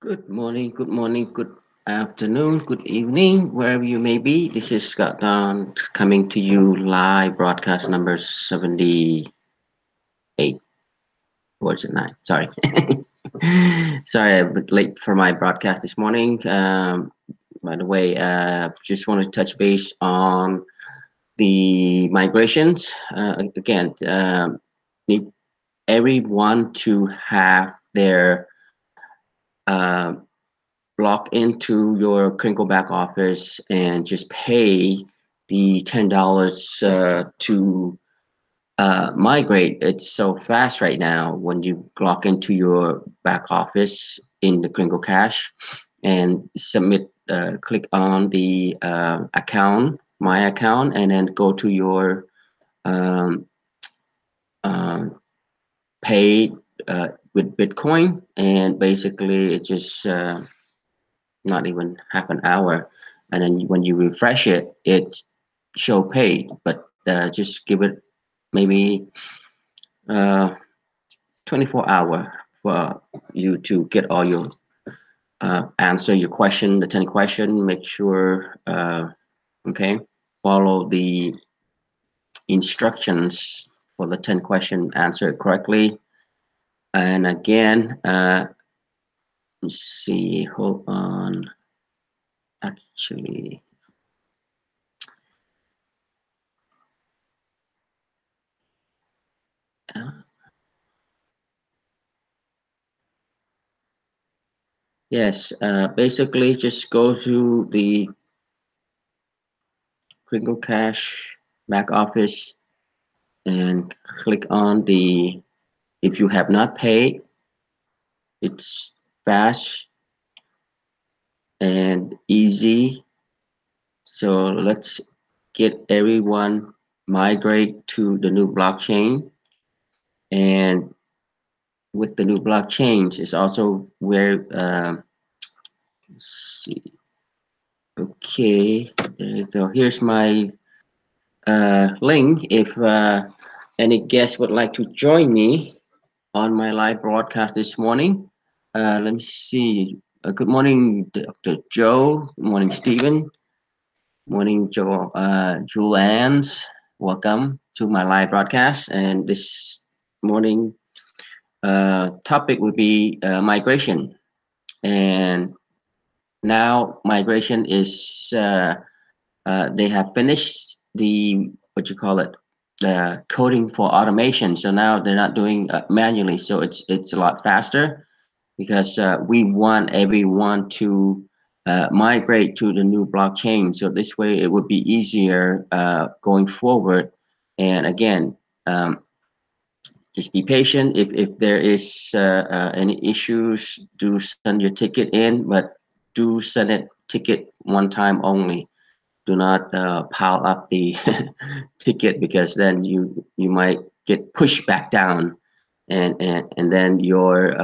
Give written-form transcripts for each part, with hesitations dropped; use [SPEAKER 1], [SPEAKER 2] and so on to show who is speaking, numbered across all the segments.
[SPEAKER 1] good morning, good afternoon, good evening, wherever you may be. This is Scott Don coming to you live broadcast number 78. What's it, 9? Sorry. Sorry, I'm a bit late for my broadcast this morning. By the way, just want to touch base on the migrations. Again, need everyone to have their uh, log into your Crinkle back office and just pay the $10 to migrate. It's so fast right now when you log into your back office in the Crinkle Cache and submit. Click on the account, my account, and then go to your um, uh, pay with Bitcoin, and basically it just not even half an hour, and then when you refresh it, it show paid, but just give it maybe uh, 24 hour for you to get all your answer your question, the 10 question. Make sure okay, follow the instructions for the 10 question, answer it correctly. And again, let's see, hold on, actually. uh, Yes, basically just go to the Crinkle Cache back office and click on the, if you have not paid, it's fast and easy. So let's get everyone migrate to the new blockchain. And with the new blockchain is also where, let's see, okay, there you go. Here's my link. If any guests would like to join me on my live broadcast this morning, let me see. Good morning, Dr. Joe. Good morning, Stephen. Morning, Joe. Julianne's. Welcome to my live broadcast. And this morning topic would be migration. And now migration is they have finished the, what you call it, the coding for automation. So now they're not doing manually. So it's a lot faster because we want everyone to migrate to the new blockchain. So this way it would be easier going forward. And again, just be patient. If there is any issues, do send your ticket in, but do send it ticket one time only. Do not pile up the ticket, because then you might get pushed back down, and then you're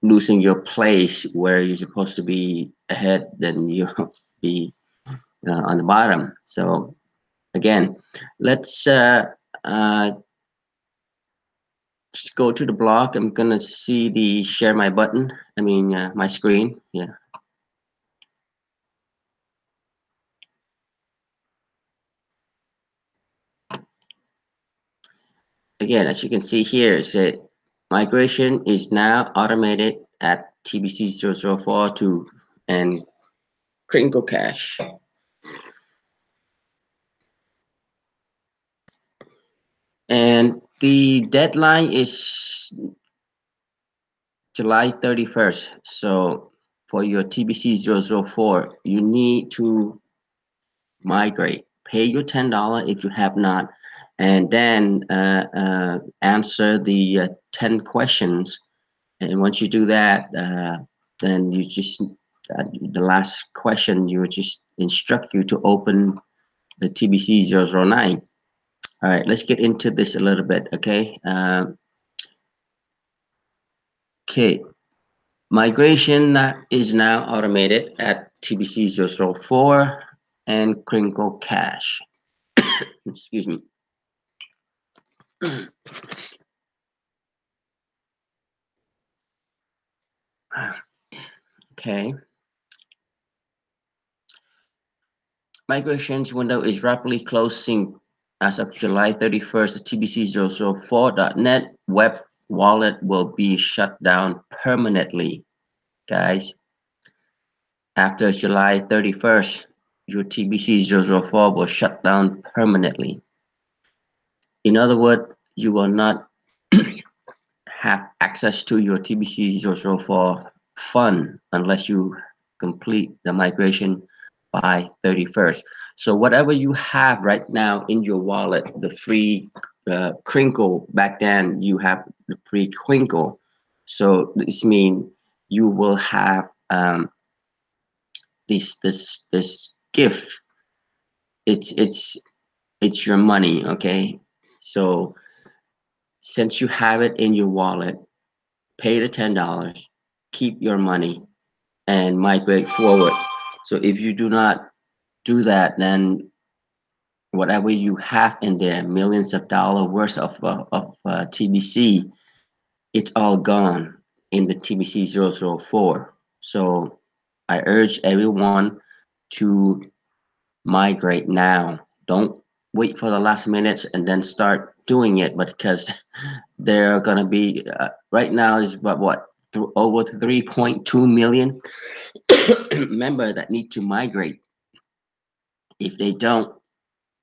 [SPEAKER 1] losing your place where you're supposed to be ahead, then you'll be on the bottom. So again, let's uh, just go to the blog. I'm gonna see the share my button, I mean my screen. Yeah. Again, as you can see here, it said migration is now automated at TBC 0042 and Crinkle Cache. And the deadline is July 31st. So for your TBC 004, you need to migrate. Pay your $10 if you have not, and then answer the 10 questions. And once you do that, then you just, the last question, you would just instruct you to open the TBC 009. All right, let's get into this a little bit, okay? Okay, migration is now automated at TBC 004 and Crinkle Cache. Excuse me. Okay. Migrations window is rapidly closing as of July 31st. The TBC004.net web wallet will be shut down permanently, guys. After July 31st, your TBC004 will shut down permanently. In other words, you will not have access to your TBC004 fund unless you complete the migration by 31st. So whatever you have right now in your wallet, the free crinkle, back then you have the free crinkle. So this means you will have this gift. It's your money, okay? So since you have it in your wallet, pay the $10, keep your money, and migrate forward. So if you do not do that, then whatever you have in there, millions of dollars worth of TBC, it's all gone in the TBC004. So I urge everyone to migrate now. Don't wait for the last minute and then start doing it, but because there are going to be right now is about what over 3.2 million members that need to migrate. If they don't,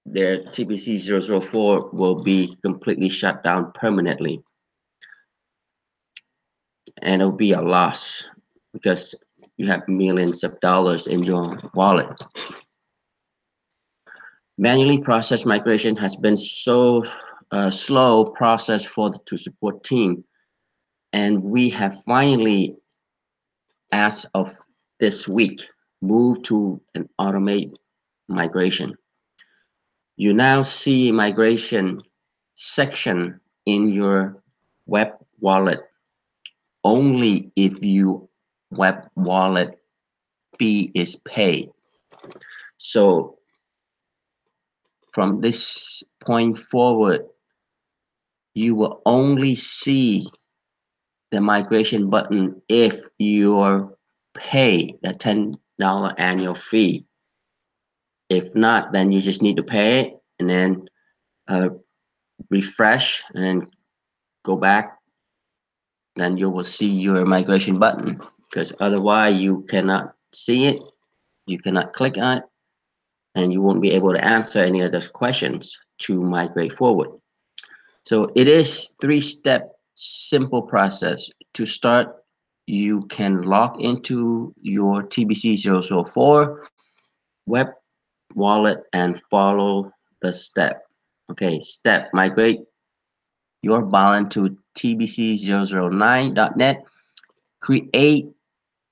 [SPEAKER 1] their TBC004 will be completely shut down permanently, and it'll be a loss because you have millions of dollars in your wallet. Manually processed migration has been so slow process for the to support team, and we have finally, as of this week, moved to an automated migration. You now see migration section in your web wallet only if you web wallet fee is paid. So from this point forward, you will only see the migration button if you pay the $10 annual fee. If not, then you just need to pay it and then uh, refresh and then go back. Then you will see your migration button, because otherwise you cannot see it, you cannot click on it, and you won't be able to answer any of those questions to migrate forward. So it is three-step simple process. To start, you can log into your TBC004 web wallet and follow the step. Okay, step, migrate your balance to tbc009.net. Create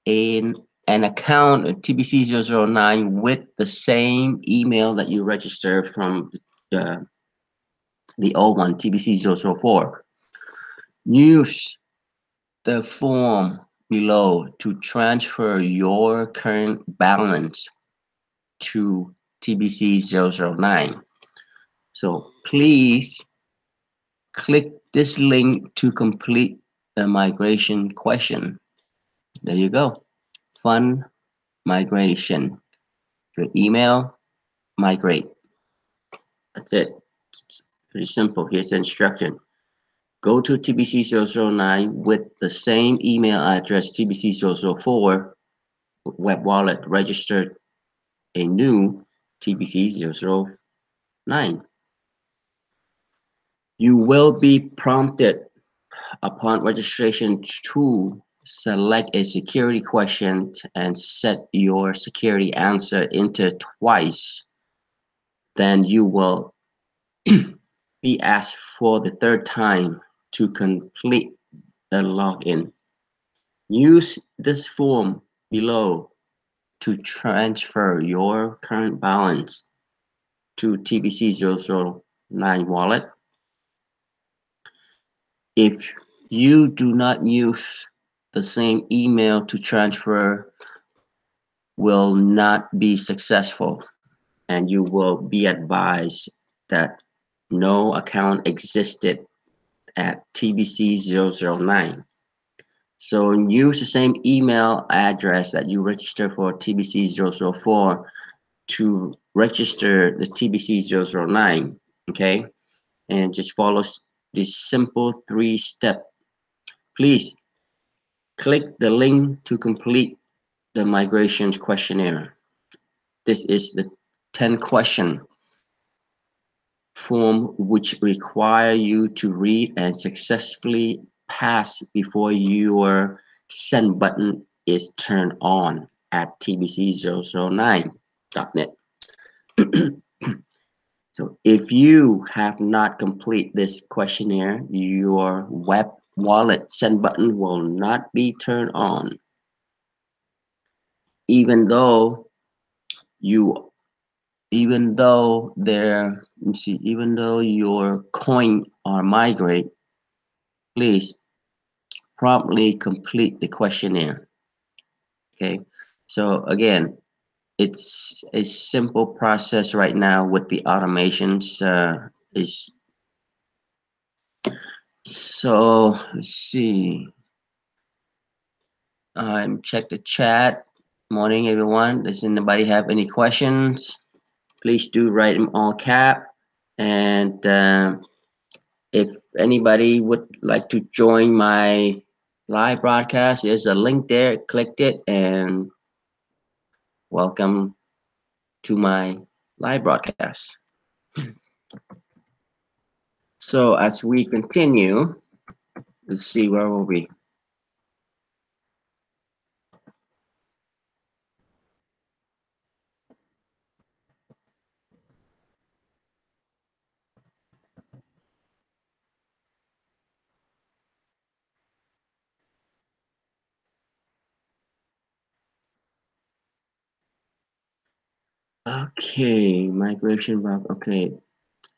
[SPEAKER 1] an, an account at tbc009 with the same email that you registered from the old one, tbc004. Use the form below to transfer your current balance to TBC009. So please click this link to complete the migration question. There you go. Fund migration. Your email, migrate. That's it. It's pretty simple. Here's the instruction. Go to TBC009 with the same email address TBC004 web wallet. Register a new TBC009. You will be prompted upon registration to select a security question and set your security answer into twice. Then you will be asked for the third time to complete the login. Use this form below to transfer your current balance to TBC009 wallet. If you do not use the same email to transfer, will not be successful, and you will be advised that no account existed at TBC009. So use the same email address that you register for TBC004 to register the TBC009. Okay, and just follow this simple 3-step. Please click the link to complete the migration questionnaire. This is the 10 question form which require you to read and successfully pass before your send button is turned on at tbc009.net. So if you have not complete this questionnaire, your web wallet send button will not be turned on, even though you even though your coin are migrate. Please promptly complete the questionnaire. Okay, so again, it's a simple process right now with the automations. Is so let's see. Check the chat. Morning, everyone. Does anybody have any questions? Please do write them all cap. And if anybody would like to join my live broadcast, there's a link there. Click it and welcome to my live broadcast. So as we continue, let's see, where were we? Okay, migration box. Okay,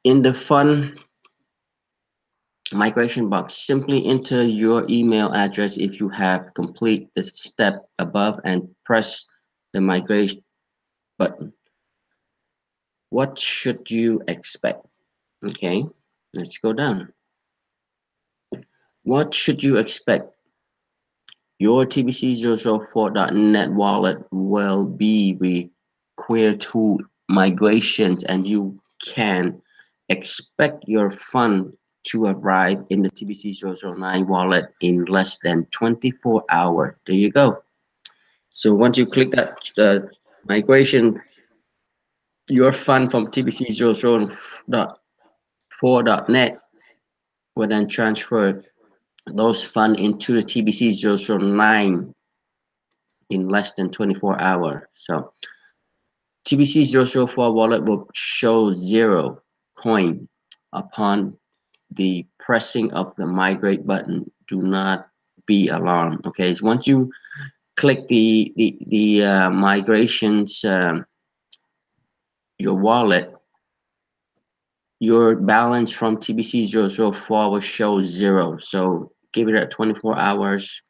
[SPEAKER 1] in the fun migration box, simply enter your email address if you have complete the step above and press the migration button. What should you expect? Okay, let's go down. What should you expect? Your TBC004.net wallet will be required to migrations, and you can expect your fund to arrive in the TBC009 wallet in less than 24 hours. There you go. So once you click that migration, your fund from TBC004.net will then transfer those funds into the TBC009 in less than 24 hours. So TBC004 wallet will show 0 coin upon the pressing of the migrate button. Do not be alarmed. Okay, so once you click the migrations, your wallet, your balance from TBC004 will show 0. So give it at 24 hours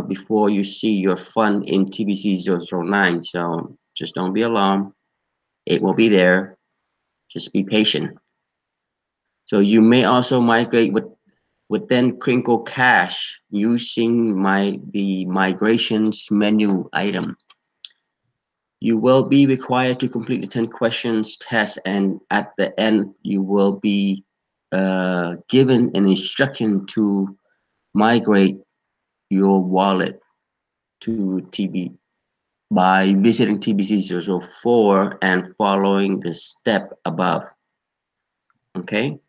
[SPEAKER 1] before you see your fund in TBC009. So just don't be alarmed. It will be there. Just be patient. So you may also migrate within Crinkle Cache using the migrations menu item. You will be required to complete the 10 questions test, and at the end you will be given an instruction to migrate your wallet to TB by visiting TBC004 and following the step above. Okay,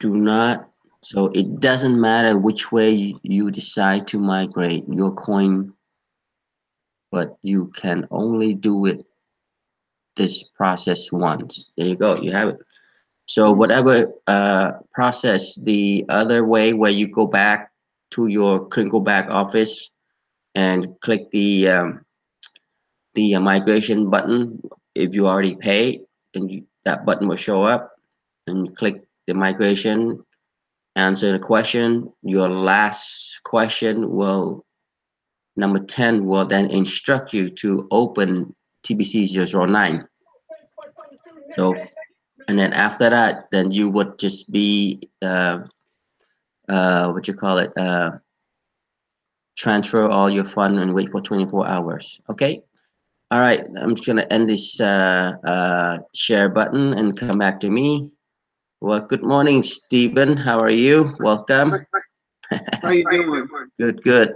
[SPEAKER 1] do not, so it doesn't matter which way you decide to migrate your coin, but you can only do it this process once. There you go, you have it. So whatever process, the other way where you go back to your Crinkle back office and click the migration button. If you already paid, then that button will show up, and you click the migration, answer the question. Your last question will, number 10, will then instruct you to open TBC009. So, and then after that, then you would just be what you call it, transfer all your fund and wait for 24 hours. Okay. All right. I'm just gonna end this share button and come back to me. Well, good morning, Stephen. How are you? Welcome.
[SPEAKER 2] How you doing?
[SPEAKER 1] Good, good.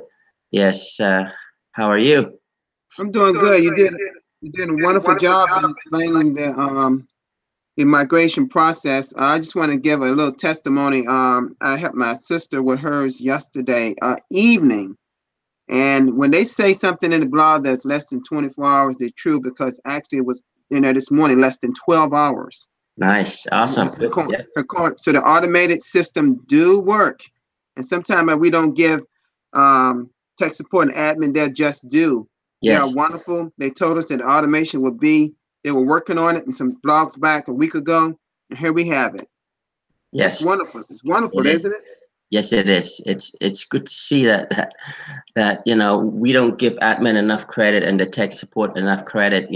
[SPEAKER 1] Yes. How are you?
[SPEAKER 2] I'm doing good. You did a wonderful job in explaining the migration process. I just want to give a little testimony. I helped my sister with hers yesterday evening, and when they say something in the blog that's less than 24 hours, they're true because actually it was this morning less than 12 hours.
[SPEAKER 1] Nice. Awesome. Good. Yeah.
[SPEAKER 2] So the automated system do work, and sometimes we don't give tech support and admin their just due. They are
[SPEAKER 1] Yes.
[SPEAKER 2] wonderful. They told us that the automation would be. They were working on it, and some blogs back a week ago, and here we have it. That's
[SPEAKER 1] Yes.
[SPEAKER 2] wonderful. It's wonderful,
[SPEAKER 1] It is.
[SPEAKER 2] isn't it?
[SPEAKER 1] Yes, it is. It's good to see that we don't give admin enough credit and the tech support enough credit.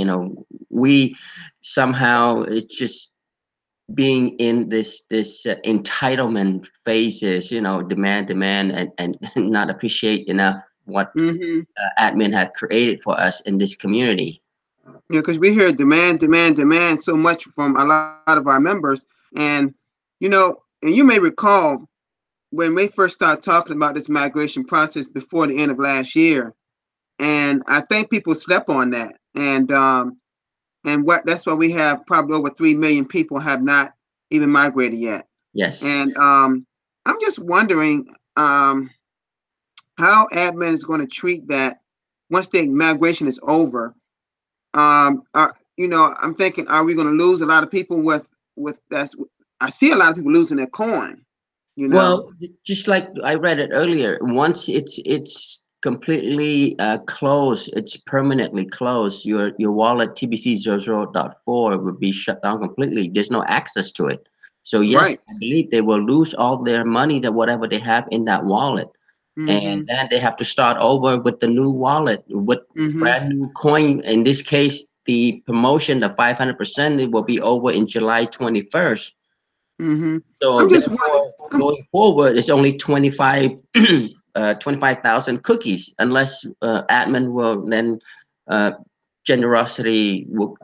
[SPEAKER 1] We somehow it's just being in this entitlement phases. Demand, and not appreciate enough what
[SPEAKER 2] Mm-hmm.
[SPEAKER 1] admin had created for us in this community.
[SPEAKER 2] Yeah, because we hear demand, demand, demand so much from a lot of our members, and and you may recall when we first started talking about this migration process before the end of last year, and I think people slept on that, and what that's why we have probably over 3 million people have not even migrated yet,
[SPEAKER 1] Yes.
[SPEAKER 2] and I'm just wondering how admin is going to treat that once the migration is over. I'm thinking, are we going to lose a lot of people with that's? I see a lot of people losing their coin. You know.
[SPEAKER 1] Well, just like I read it earlier, once it's completely closed, it's permanently closed. Your wallet TBC00.4 will be shut down completely. There's no access to it. So yes,
[SPEAKER 2] Right.
[SPEAKER 1] I believe they will lose all their money, that whatever they have in that wallet, and
[SPEAKER 2] Mm-hmm.
[SPEAKER 1] then they have to start over with the new wallet with
[SPEAKER 2] Mm-hmm.
[SPEAKER 1] brand new coin. In this case, the promotion, the 500%, it will be over in July 21st.
[SPEAKER 2] Mm-hmm.
[SPEAKER 1] So
[SPEAKER 2] I'm just wondering.
[SPEAKER 1] therefore, going forward, it's only 25,000 cookies, unless admin will then uh, generosity will,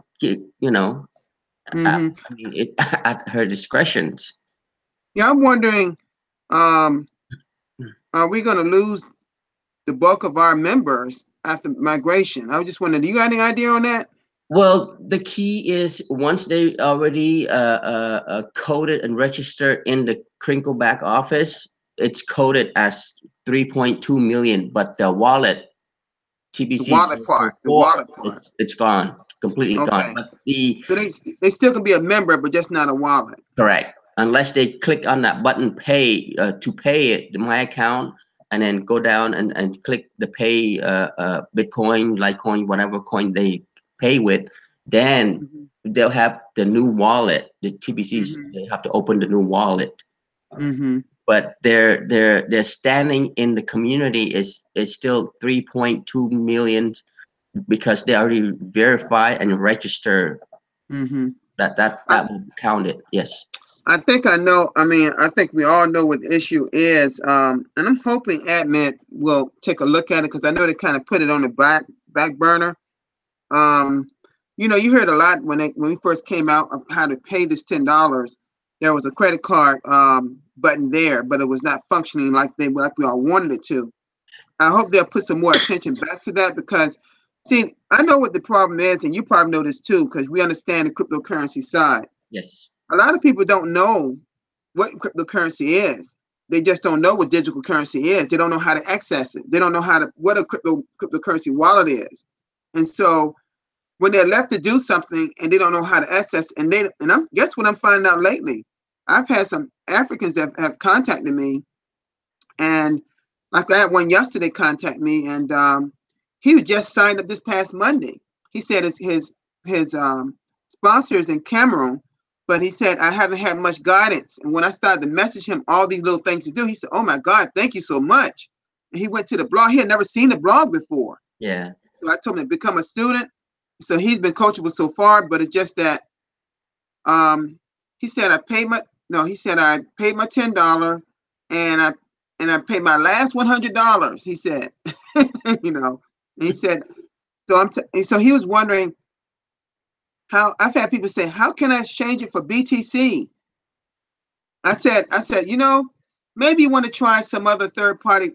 [SPEAKER 2] Mm-hmm.
[SPEAKER 1] I mean, it at her discretions.
[SPEAKER 2] Yeah, I'm wondering. Um, are we going to lose the bulk of our members after migration? I was just wondering. Do you got any idea on that?
[SPEAKER 1] Well, the key is once they already coded and registered in the Crinkle back office, it's coded as 3.2 million, but the wallet
[SPEAKER 2] The
[SPEAKER 1] TBC
[SPEAKER 2] wallet part. The
[SPEAKER 1] 04,
[SPEAKER 2] wallet part.
[SPEAKER 1] it's gone, completely gone.
[SPEAKER 2] Okay.
[SPEAKER 1] But the
[SPEAKER 2] So they still can be a member, but just not a wallet.
[SPEAKER 1] correct, unless they click on that button pay to pay it, my account, and then go down and click the pay Bitcoin, Litecoin, whatever coin they pay with, then
[SPEAKER 2] Mm-hmm.
[SPEAKER 1] they'll have the new wallet. The TBCs,
[SPEAKER 2] Mm-hmm.
[SPEAKER 1] they have to open the new wallet.
[SPEAKER 2] Mm-hmm.
[SPEAKER 1] But their standing in the community is still 3.2 million because they already verify and register
[SPEAKER 2] Mm-hmm.
[SPEAKER 1] that will count it. Yes.
[SPEAKER 2] I think I know. I mean, I think we all know what the issue is, and I'm hoping admin will take a look at it because I know they kind of put it on the back burner. Um, you heard a lot when we first came out of how to pay this $10. There was a credit card button there, but it was not functioning like we all wanted it to. I hope they'll put some more attention back to that because, see, I know what the problem is, and you probably know this too because we understand the cryptocurrency side.
[SPEAKER 1] Yes.
[SPEAKER 2] A lot of people don't know what cryptocurrency is. They just don't know what digital currency is. They don't know how to access it. They don't know what a cryptocurrency wallet is. And so when they're left to do something and they don't know how to access, and guess what I'm finding out lately. I've had some Africans that have contacted me, and like I had one yesterday contact me, and he was just signed up this past Monday. He said his sponsor is in Cameroon, but he said I haven't had much guidance. And when I started to message him all these little things to do, he said, "Oh my God, thank you so much." And he went to the blog. He had never seen the blog before,
[SPEAKER 1] Yeah.
[SPEAKER 2] so I told him to become a student. So he's been coachable so far, but it's just that um, he said I paid my no. He said I paid my $10, and and I paid my last $100. He said, you know, and he said, and so he was wondering how. I've had people say, how can I exchange it for BTC? I said, you know, maybe you want to try some other third party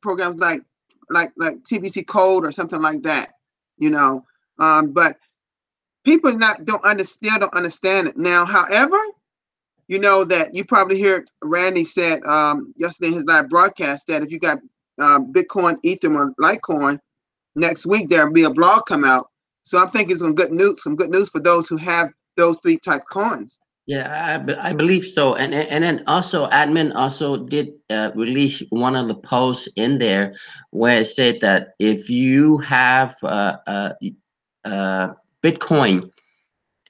[SPEAKER 2] programs like TBC Code or something like that, you know. But people don't understand it now. However, you know that you probably heard Randy said yesterday in his live broadcast that if you got Bitcoin, Ethereum, or Litecoin, next week there'll be a blog come out. So I'm thinking some good news for those who have those three type coins.
[SPEAKER 1] Yeah, I believe so, and then also admin also did release one of the posts in there where it said that if you have Bitcoin,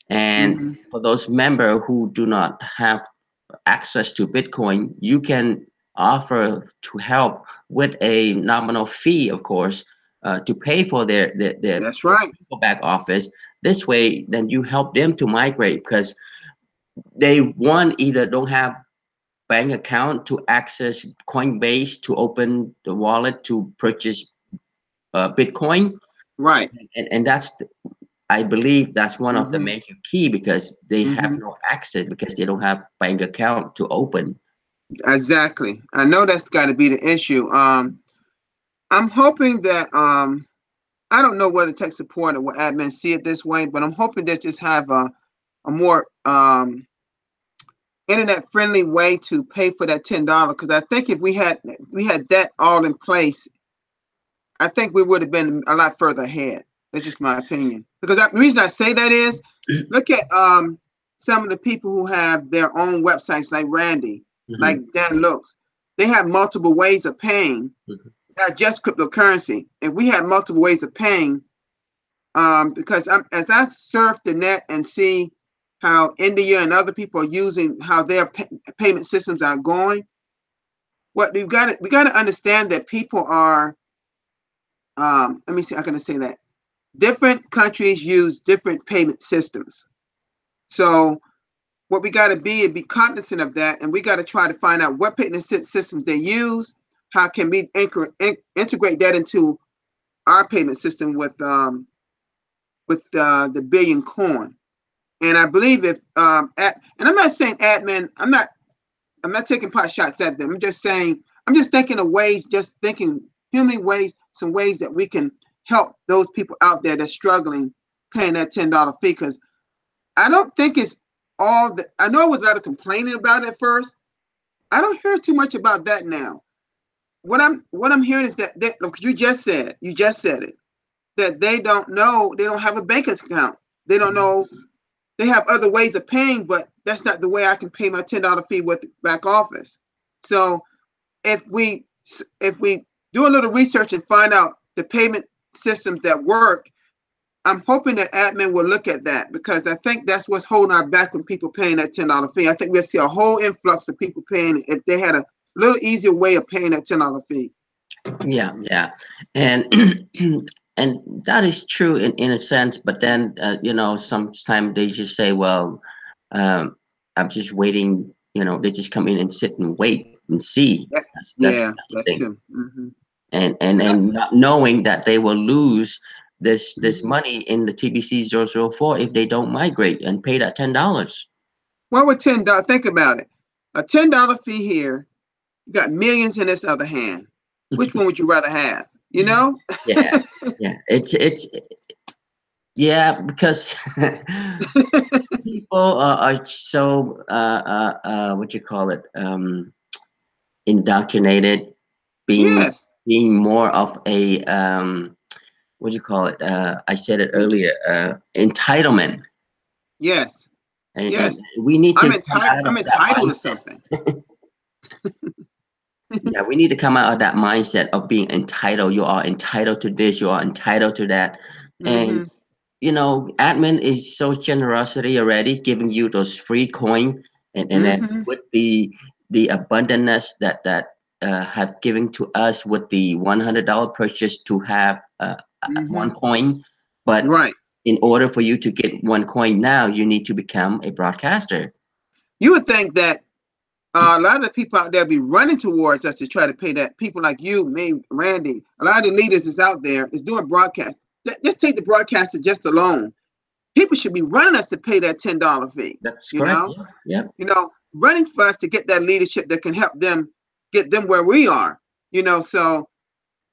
[SPEAKER 1] and
[SPEAKER 2] Mm-hmm.
[SPEAKER 1] for those members who do not have access to Bitcoin, you can offer to help with a nominal fee, of course, to pay for their
[SPEAKER 2] That's right.
[SPEAKER 1] back office. This way, then you help them to migrate because they one either don't have bank account to access Coinbase to open the wallet to purchase Bitcoin,
[SPEAKER 2] Right.
[SPEAKER 1] and that's I believe that's one of the
[SPEAKER 2] Mm-hmm.
[SPEAKER 1] major key because they have
[SPEAKER 2] Mm-hmm.
[SPEAKER 1] no access because they don't have bank account to open.
[SPEAKER 2] Exactly. I know that's got to be the issue. I'm hoping that I don't know whether tech support or what admins see it this way, but I'm hoping they just have a more internet friendly way to pay for that $10. Because I think if we had that all in place, I think we would have been a lot further ahead. That's just my opinion. Because the reason I say that is, look at some of the people who have their own websites, like Randy, like
[SPEAKER 1] Mhm.
[SPEAKER 2] Dan Looks. They have multiple ways of paying,
[SPEAKER 1] Mhm.
[SPEAKER 2] not just cryptocurrency. If we had multiple ways of paying, because as I surf the net and see how India and other people are using how their payment systems are going, what we got to understand that people are. Let me see. I'm going to say that different countries use different payment systems. So what we got to be cognizant of that, and we got to try to find out what payment systems they use. How can we integrate that into our payment system with the billion coin? And I believe if and I'm not saying admin, I'm not taking pot shots at them. I'm just thinking of ways, just thinking human ways, some ways that we can help those people out there that's struggling paying that $10 fee. Because I don't think it's all that. I know it was a lot of complaining about it at first. I don't hear too much about that now. What I'm hearing is that look, you just said it, that they don't know, they don't have a bank account. They don't know. They have other ways of paying, but that's not the way I can pay my $10 fee with the back office. So if we do a little research and find out the payment systems that work, I'm hoping that admin will look at that, because I think that's what's holding our back when people paying that $10 fee. I think we'll see a whole influx of people paying if they had a little easier way of paying that $10 fee.
[SPEAKER 1] Yeah, yeah, and and that is true in a sense. But then sometimes they just say, "Well, I'm just waiting." They just come in and sit and wait and see. That's
[SPEAKER 2] Yeah,
[SPEAKER 1] the
[SPEAKER 2] that's
[SPEAKER 1] thing,
[SPEAKER 2] true. Mm-hmm.
[SPEAKER 1] and not knowing that they will lose this
[SPEAKER 2] Mm-hmm.
[SPEAKER 1] money in the TBC 004 if they don't migrate and pay that $10.
[SPEAKER 2] What would $10? Think about it. A $10 fee here. You got millions in this other hand. Which one would you rather have? You know?
[SPEAKER 1] Yeah, yeah, it's yeah, because people are so what you call it, indoctrinated, being
[SPEAKER 2] Yes.
[SPEAKER 1] being more of a what do you call it, I said it earlier, entitlement,
[SPEAKER 2] Yes.
[SPEAKER 1] and
[SPEAKER 2] Yes.
[SPEAKER 1] we need to come out
[SPEAKER 2] I'm
[SPEAKER 1] of that
[SPEAKER 2] entitled to
[SPEAKER 1] mindset.
[SPEAKER 2] something.
[SPEAKER 1] Yeah, we need to come out of that mindset of being entitled. You are entitled to this, you are entitled to that. And
[SPEAKER 2] Mm-hmm.
[SPEAKER 1] admin is so generosity already, giving you those free coin, and then
[SPEAKER 2] Mm-hmm.
[SPEAKER 1] with the abundance that have given to us with the $100 purchase to have
[SPEAKER 2] Mm-hmm.
[SPEAKER 1] one coin. But
[SPEAKER 2] Right.
[SPEAKER 1] in order for you to get one coin now, you need to become a broadcaster.
[SPEAKER 2] You would think that A lot of the people out there be running towards us to try to pay that. People like you, me, Randy, a lot of the leaders is out there is doing broadcasts. Just take the broadcaster just alone. People should be running us to pay that $10 fee.
[SPEAKER 1] That's
[SPEAKER 2] You
[SPEAKER 1] correct.
[SPEAKER 2] know,
[SPEAKER 1] Yeah.
[SPEAKER 2] running for us to get that leadership that can help them get them where we are. So,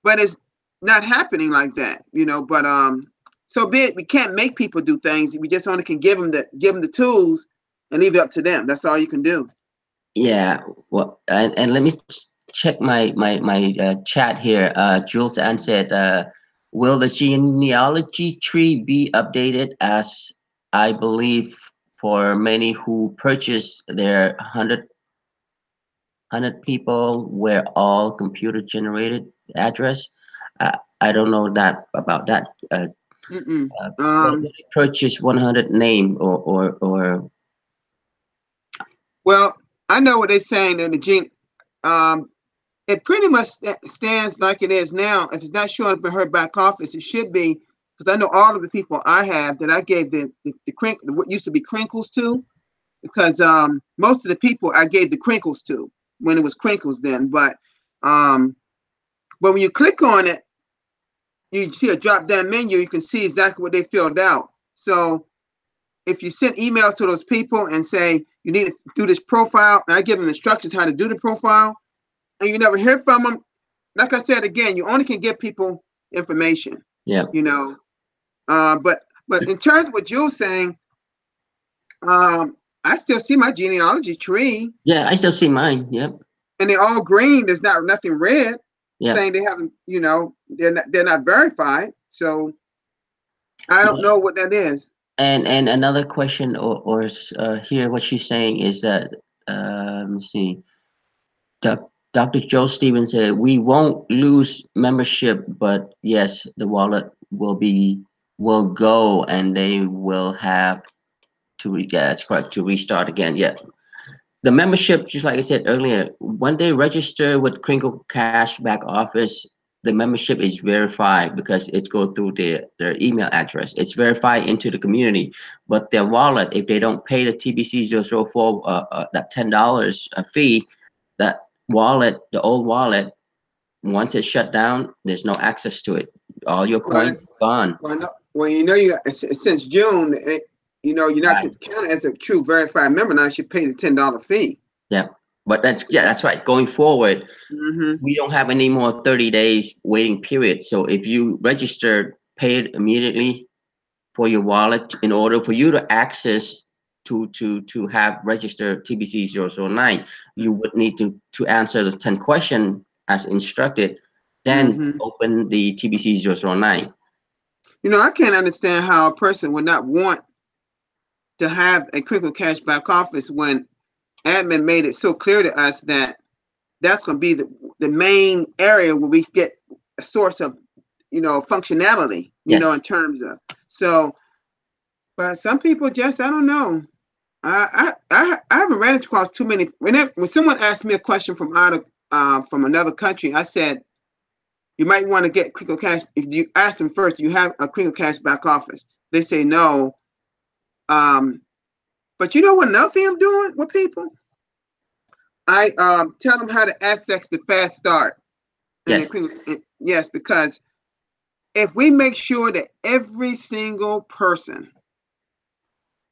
[SPEAKER 2] but it's not happening like that. But so be it. We can't make people do things. We just only can give them the tools and leave it up to them. That's all you can do.
[SPEAKER 1] Yeah. Well, and let me check my chat here. Jules Ann said, "Will the genealogy tree be updated as I believe for many who purchased their 100 people were all computer generated address?" I don't know that about that. When they purchase 100 name or
[SPEAKER 2] Well, I know what they're saying in the gene. It pretty much stands like it is now. If it's not showing up in her back office, it should be, because I know all of the people I have that I gave the what used to be crinkles to, because most of the people I gave the crinkles to when it was crinkles then. But when you click on it, you see a drop down menu. You can see exactly what they filled out. So if you send emails to those people and say you need to do this profile, and I give them instructions how to do the profile, and you never hear from them, like I said again, you only can give people information.
[SPEAKER 1] yeah.
[SPEAKER 2] But in terms of what Jules saying, I still see my genealogy tree.
[SPEAKER 1] Yeah, I still see mine. Yep.
[SPEAKER 2] And they're all green. There's nothing red.
[SPEAKER 1] Yep.
[SPEAKER 2] Saying they haven't. They're not verified. So I don't know what that is.
[SPEAKER 1] And another question or here what she's saying is that let me see. Dr. Joe Stevens said we won't lose membership, but yes, the wallet will go and they will have to yeah, that's correct, to restart again. Yeah. The membership, just like I said earlier, when they register with Crinkle Cash back office, the membership is verified because it goes through their email address. It's verified into the community, but their wallet, if they don't pay the TBC 004 that $10 fee, that wallet, the old wallet, once it's shut down, there's no access to it. All your coins gone.
[SPEAKER 2] You since June, you're not counted as a true verified member. Now you should pay the $10 fee.
[SPEAKER 1] Yeah, but that's right. Going forward, we don't have any more 30 days waiting period. So if you registered, pay it immediately for your wallet in order for you to access to have registered TBC 009, you would need to answer the 10 questions as instructed, then open the TBC 009.
[SPEAKER 2] I can't understand how a person would not want to have a Crinkle Cash back office when admin made it so clear to us that that's going to be the main area where we get a source of functionality, in terms of. So, but some people just, I don't know. I haven't ran across too many. When someone asked me a question from from another country, I said, you might want to get Crinkle Cash. If you ask them first, do you have a Crinkle Cash back office? They say no. But you know what another thing I'm doing with people? I tell them how to access the fast start.
[SPEAKER 1] Yes.
[SPEAKER 2] Yes, because if we make sure that every single person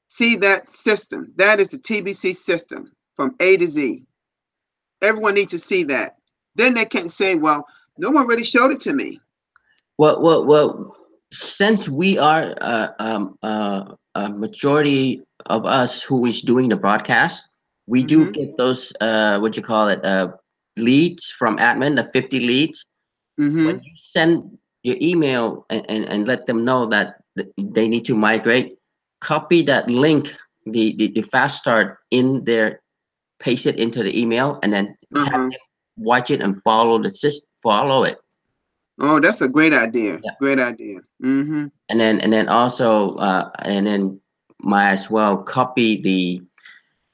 [SPEAKER 2] see that system, that is the TBC system from A to Z. Everyone needs to see that. Then they can't say, well, no one really showed it to me.
[SPEAKER 1] Well, since we are a majority of us who is doing the broadcast, we do get those what you call it leads from admin, the 50 leads. When you send your email and let them know that they need to migrate, copy that link, the fast start in there, paste it into the email, and then have them watch it and follow follow it.
[SPEAKER 2] Oh, that's a great idea. Yeah. Great idea.
[SPEAKER 1] And then also and then might as well copy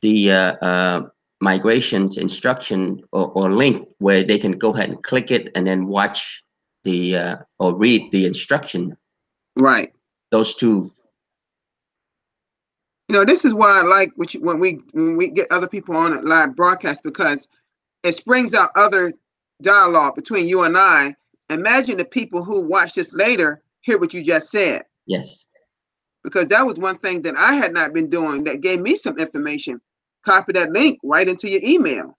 [SPEAKER 1] the migrations instruction or link where they can go ahead and click it and then watch the or read the instruction.
[SPEAKER 2] Right.
[SPEAKER 1] Those two.
[SPEAKER 2] This is why I like when we get other people on a live broadcast, because it springs out other dialogue between you and I. Imagine the people who watch this later hear what you just said,
[SPEAKER 1] Yes.
[SPEAKER 2] because that was one thing that I had not been doing that gave me some information. Copy that link right into your email.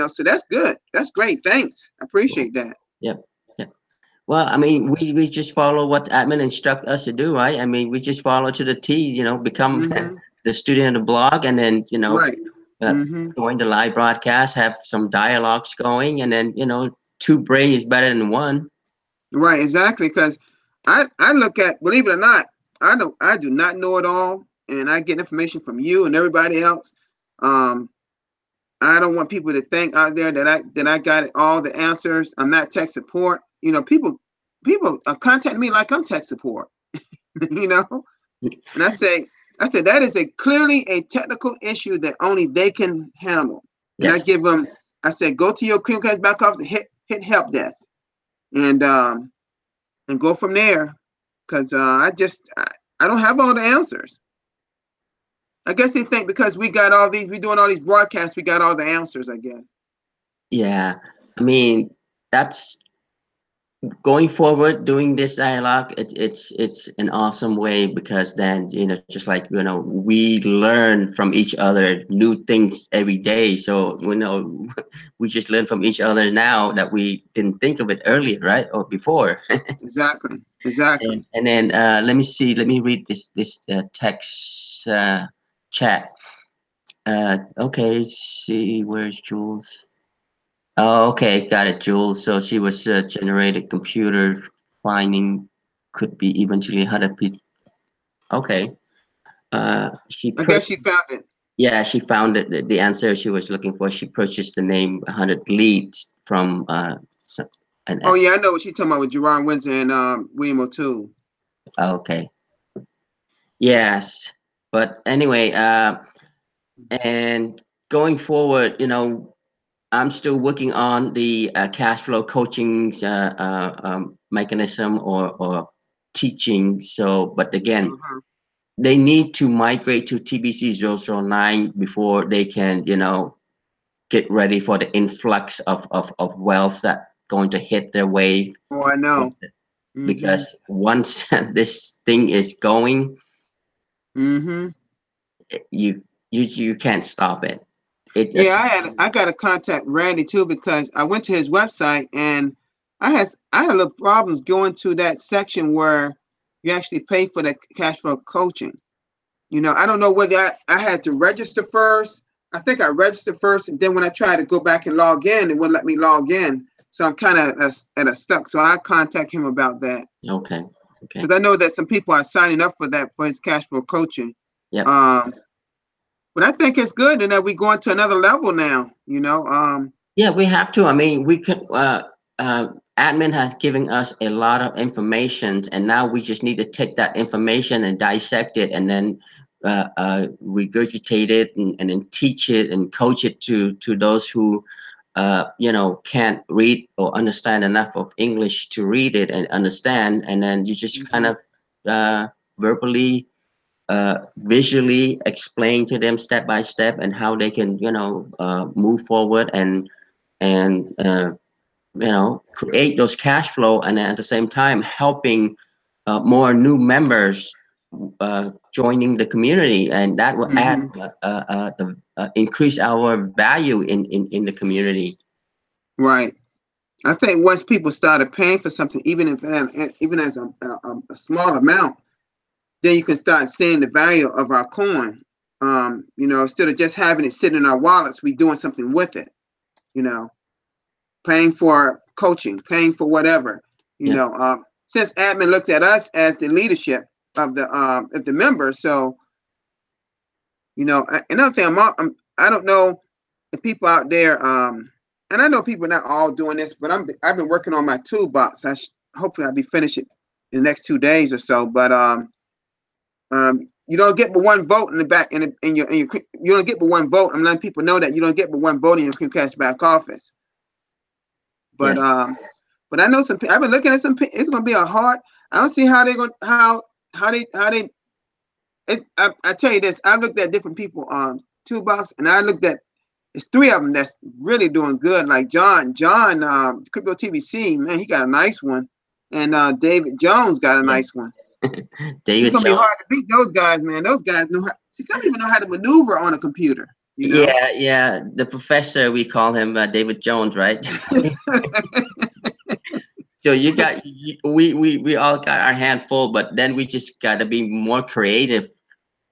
[SPEAKER 2] So that's good. That's great. Thanks. I appreciate that.
[SPEAKER 1] Yep. Yep. Well, I mean, we just follow what admin instruct us to do, right? I mean, we just follow to the T, become
[SPEAKER 2] Mm-hmm.
[SPEAKER 1] the student of the blog, and then,
[SPEAKER 2] Right.
[SPEAKER 1] uh,
[SPEAKER 2] Mm-hmm.
[SPEAKER 1] join the live broadcast, have some dialogues going, and then, two brains is better than one.
[SPEAKER 2] Right. Exactly. Because I look at, believe it or not, I do not know it all, and I get information from you and everybody else. Um, I don't want people to think out there that I got all the answers. I'm not tech support. People contact me like I'm tech support. you know, and I said that is clearly a technical issue that only they can handle. And I
[SPEAKER 1] Yes.
[SPEAKER 2] give them. I said go to your Creamcast back office and hit help desk, and go from there. Because I don't have all the answers. I guess they think because we doing all these broadcasts, we got all the answers. I guess.
[SPEAKER 1] Yeah. I mean, that's going forward doing this dialogue. It's an awesome way, because then, just like, we learn from each other new things every day. So we just learn from each other now that we didn't think of it earlier, right, or before.
[SPEAKER 2] Exactly. Exactly.
[SPEAKER 1] And then, let me see, let me read this text chat. Okay, see, where's Jules? Oh, okay, got it, Jules. So she was generated computer finding could be eventually 100 Okay. She
[SPEAKER 2] I guess
[SPEAKER 1] purchased.
[SPEAKER 2] she found it.
[SPEAKER 1] Yeah, she found it. The answer she was looking for. She purchased the name 100 leads from an.
[SPEAKER 2] Oh yeah, I know what she's talking about with Jerron Windsor and William O'Toole.
[SPEAKER 1] Okay. Yes, but anyway, and going forward, I'm still working on the cash flow coaching mechanism, or teaching. So, but again,
[SPEAKER 2] Uh-huh.
[SPEAKER 1] they need to migrate to TBC 009 before they can, get ready for the influx of wealth that going to hit their way.
[SPEAKER 2] Oh, I know. Mm-hmm.
[SPEAKER 1] Because once this thing is going,
[SPEAKER 2] Mm-hmm.
[SPEAKER 1] you can't stop it. It
[SPEAKER 2] Yeah,
[SPEAKER 1] just.
[SPEAKER 2] I got to contact Randy too, because I went to his website and I had a little problems going to that section where you actually pay for the cash flow coaching. I don't know whether I had to register first. I think I registered first, and then when I tried to go back and log in, it wouldn't let me log in. So I'm kind of at a stuck. So I contact him about that,
[SPEAKER 1] Okay. Okay.
[SPEAKER 2] because I know that some people are signing up for that for his cash flow coaching.
[SPEAKER 1] Yep.
[SPEAKER 2] Um, but I think it's good, and that we're going to another level now.
[SPEAKER 1] Yeah, we have to. I mean, we could. Admin has given us a lot of information, and now we just need to take that information and dissect it, and then regurgitate it, and then teach it and coach it to those who, can't read or understand enough of English to read it and understand, and then you just kind
[SPEAKER 2] Mhm.
[SPEAKER 1] of verbally, visually explain to them step by step, and how they can, move forward, and create those cash flow, and at the same time helping more new members joining the community, and that will add
[SPEAKER 2] Mhm.
[SPEAKER 1] increase our value in the community.
[SPEAKER 2] Right. I think once people started paying for something, even as a small amount, then you can start seeing the value of our coin. Instead of just having it sitting in our wallets, we doing something with it. You know, paying for coaching, paying for whatever.
[SPEAKER 1] Yeah.
[SPEAKER 2] Since admin looked at us as the leadership of the members, so another thing, I don't know if people out there, and I know people are not all doing this, but I've been working on my toolbox. Hopefully I'll be finished it in the next 2 days or so. But you don't get but one vote in the back in your you don't get but one vote. I'm letting people know that you don't get but one vote in your Comcast back office. But
[SPEAKER 1] Yes.
[SPEAKER 2] but I know I've been looking at some. It's gonna be a hard. I don't see how they're going how they I tell you this, I looked at different people toolbox, and I looked at it's three of them that's really doing good. Like John, Crypto TVC, man, he got a nice one, and David Jones got a
[SPEAKER 1] Yeah.
[SPEAKER 2] nice one. It's
[SPEAKER 1] David
[SPEAKER 2] gonna be
[SPEAKER 1] Jones.
[SPEAKER 2] hard to beat those guys, man. Those guys know how. See, some people know how to maneuver on a computer. You know.
[SPEAKER 1] Yeah, yeah. The professor, we call him David Jones, right? So we all got our hand full, but then we just got to be more creative.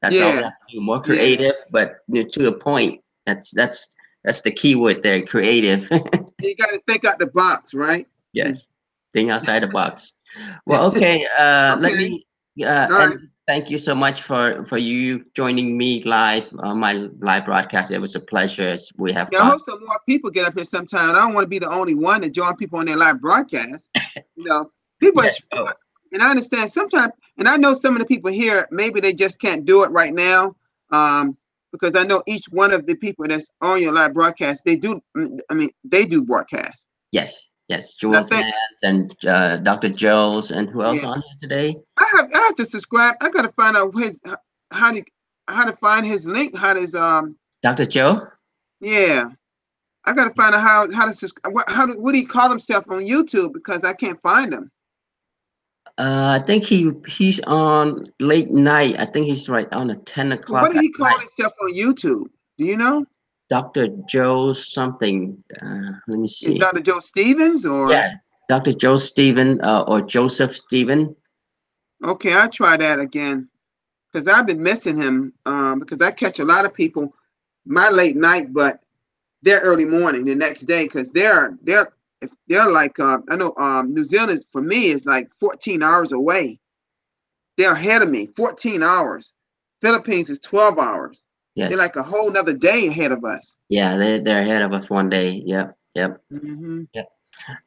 [SPEAKER 1] That's all we
[SPEAKER 2] Yeah,
[SPEAKER 1] have to do. More
[SPEAKER 2] yeah.
[SPEAKER 1] creative, but to the point. That's the key word there. Creative.
[SPEAKER 2] You got to think out the box, right?
[SPEAKER 1] Yes, think outside the box. Well, okay. Let
[SPEAKER 2] Okay.
[SPEAKER 1] me
[SPEAKER 2] All right.
[SPEAKER 1] and thank you so much for you joining me live on my live broadcast. It was a pleasure. We have
[SPEAKER 2] Now, I
[SPEAKER 1] fun.
[SPEAKER 2] hope some more people get up here sometime. I don't want to be the only one to join people on their live broadcast. You know, people,
[SPEAKER 1] Yes. Oh,
[SPEAKER 2] and I understand sometimes, and I know some of the people here, maybe they just can't do it right now. Because I know each one of the people that's on your live broadcast, they do, I mean, they do broadcasts.
[SPEAKER 1] yes. Yes.
[SPEAKER 2] And I
[SPEAKER 1] Jules
[SPEAKER 2] think,
[SPEAKER 1] and Dr. Joes and who else
[SPEAKER 2] yeah,
[SPEAKER 1] on here today?
[SPEAKER 2] I have to subscribe. I got to find out how to, how to find his link, how does,
[SPEAKER 1] Dr. Joe.
[SPEAKER 2] yeah. I got to find out how to what do he call himself on YouTube because I can't find him.
[SPEAKER 1] I think he's on late night. I think he's right on a 10
[SPEAKER 2] But what
[SPEAKER 1] o'clock
[SPEAKER 2] did
[SPEAKER 1] at
[SPEAKER 2] he call
[SPEAKER 1] night.
[SPEAKER 2] himself on YouTube? Do you know?
[SPEAKER 1] Dr. Joe something. Let me
[SPEAKER 2] Is
[SPEAKER 1] see.
[SPEAKER 2] Dr. Joe Stevens or
[SPEAKER 1] Yeah, Dr. Joe Stephen or Joseph Stephen.
[SPEAKER 2] okay? I'll try that again because I've been missing him because I catch a lot of people my late night, but they're early morning the next day because they're like I know New Zealand for me is like 14 hours away. They're ahead of me, 14 hours. Philippines is 12 hours. They're
[SPEAKER 1] Yes.
[SPEAKER 2] like a whole nother day ahead of us.
[SPEAKER 1] Yeah, they're ahead of us one day. Yep. Yep.
[SPEAKER 2] Mm-hmm.
[SPEAKER 1] Yep.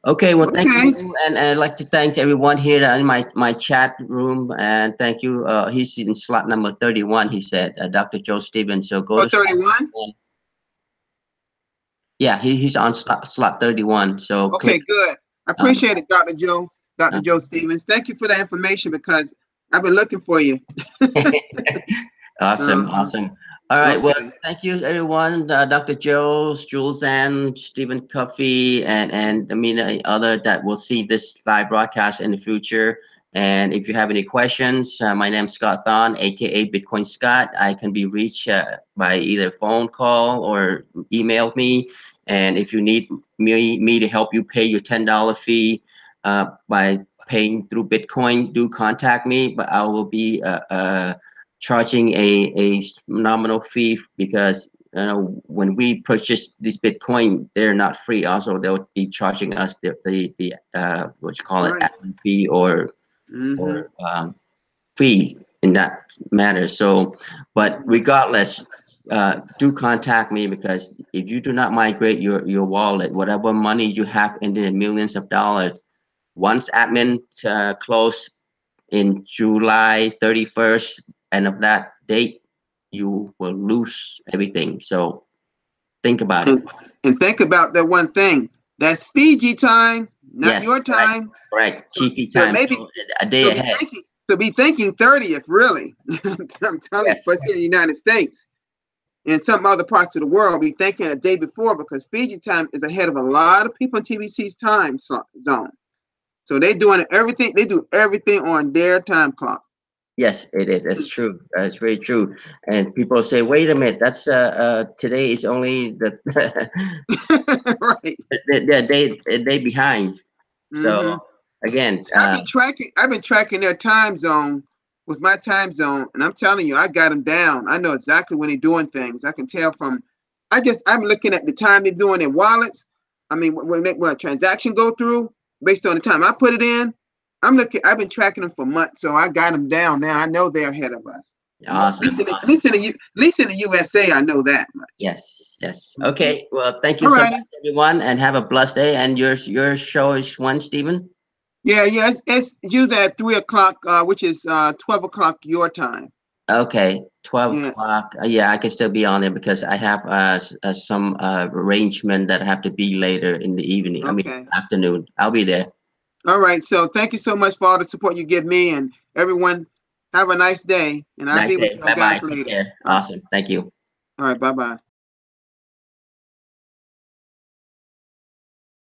[SPEAKER 1] Okay. Well, thank
[SPEAKER 2] Okay.
[SPEAKER 1] you, and I'd like to thank everyone here in my chat room, and thank you. He's in slot number 31. He said, Dr. Joe Stevens. So go
[SPEAKER 2] Oh,
[SPEAKER 1] to slot
[SPEAKER 2] 31?
[SPEAKER 1] 31. Yeah, he's on slot 31. So
[SPEAKER 2] Okay,
[SPEAKER 1] click.
[SPEAKER 2] good. I
[SPEAKER 1] Um,
[SPEAKER 2] appreciate it, Dr. Joe, Dr.
[SPEAKER 1] uh,
[SPEAKER 2] Joe Stevens. Thank you for that information because I've been looking for you.
[SPEAKER 1] Awesome,
[SPEAKER 2] Uh-huh.
[SPEAKER 1] awesome. All right, well,
[SPEAKER 2] Okay.
[SPEAKER 1] thank you everyone, Dr. Joe, Jules and Stephen Cuffey, and I mean other that will see this live broadcast in the future. And if you have any questions, my name's Scott Thon, aka Bitcoin Scott. I can be reached by either phone call or email me. And if you need me to help you pay your $10 fee by paying through Bitcoin, do contact me. But I will be charging a nominal fee because when we purchase this Bitcoin, they're not free. Also, they'll be charging us the what you call it,
[SPEAKER 2] Right.
[SPEAKER 1] admin fee or
[SPEAKER 2] Mm-hmm.
[SPEAKER 1] fee in that matter. So, but regardless, do contact me because if you do not migrate your wallet, whatever money you have in the millions of dollars, once admin close in July 31st, and of that date, you will lose everything. So think about it.
[SPEAKER 2] And think about that one thing. That's Fiji time, not
[SPEAKER 1] Yes,
[SPEAKER 2] your
[SPEAKER 1] right,
[SPEAKER 2] time.
[SPEAKER 1] right.
[SPEAKER 2] So,
[SPEAKER 1] Chiefy
[SPEAKER 2] so
[SPEAKER 1] time.
[SPEAKER 2] maybe
[SPEAKER 1] So a day ahead.
[SPEAKER 2] be thinking 30th, really. I'm telling you,
[SPEAKER 1] Yes,
[SPEAKER 2] for here in the United States. In some other parts of the world, be thinking a day before because Fiji time is ahead of a lot of people in TBC's time zone. So they doing everything. They do everything on their time clock.
[SPEAKER 1] yes, it is. It's true. It's very true. And people say, "Wait a minute, that's today is only the
[SPEAKER 2] Right.
[SPEAKER 1] the day behind."
[SPEAKER 2] Mm-hmm.
[SPEAKER 1] So again,
[SPEAKER 2] See, I've been tracking. I've been tracking their time zone with my time zone, and I'm telling you, I got them down. I know exactly when they're doing things. I can tell from. I'm looking at the time they're doing their wallets. I mean, when a transaction go through based on the time I put it in. I'm looking. I've been tracking them for months, so I got them down now. I know they're ahead of us.
[SPEAKER 1] awesome.
[SPEAKER 2] At least in the USA, I know that much.
[SPEAKER 1] Yes, yes.
[SPEAKER 2] Mhm.
[SPEAKER 1] Okay. Well, thank you
[SPEAKER 2] All
[SPEAKER 1] so much,
[SPEAKER 2] righty.
[SPEAKER 1] everyone, and have a blessed day. And your show is when, Stephen?
[SPEAKER 2] Yeah, yeah. It's usually at 3 o'clock, which is 12 o'clock your time.
[SPEAKER 1] Okay, 12
[SPEAKER 2] Yeah.
[SPEAKER 1] o'clock. Yeah, I can still be on there because I have some arrangement that have to be later in the evening. I mean,
[SPEAKER 2] Okay.
[SPEAKER 1] afternoon. I'll be there.
[SPEAKER 2] All right. So thank you so much for all the support you give me and everyone. Have a nice day, and I'll
[SPEAKER 1] Nice
[SPEAKER 2] be with
[SPEAKER 1] day.
[SPEAKER 2] you
[SPEAKER 1] Bye bye.
[SPEAKER 2] guys
[SPEAKER 1] Take
[SPEAKER 2] later.
[SPEAKER 1] care.
[SPEAKER 2] All right.
[SPEAKER 1] Awesome. Thank you.
[SPEAKER 2] All right. Bye bye.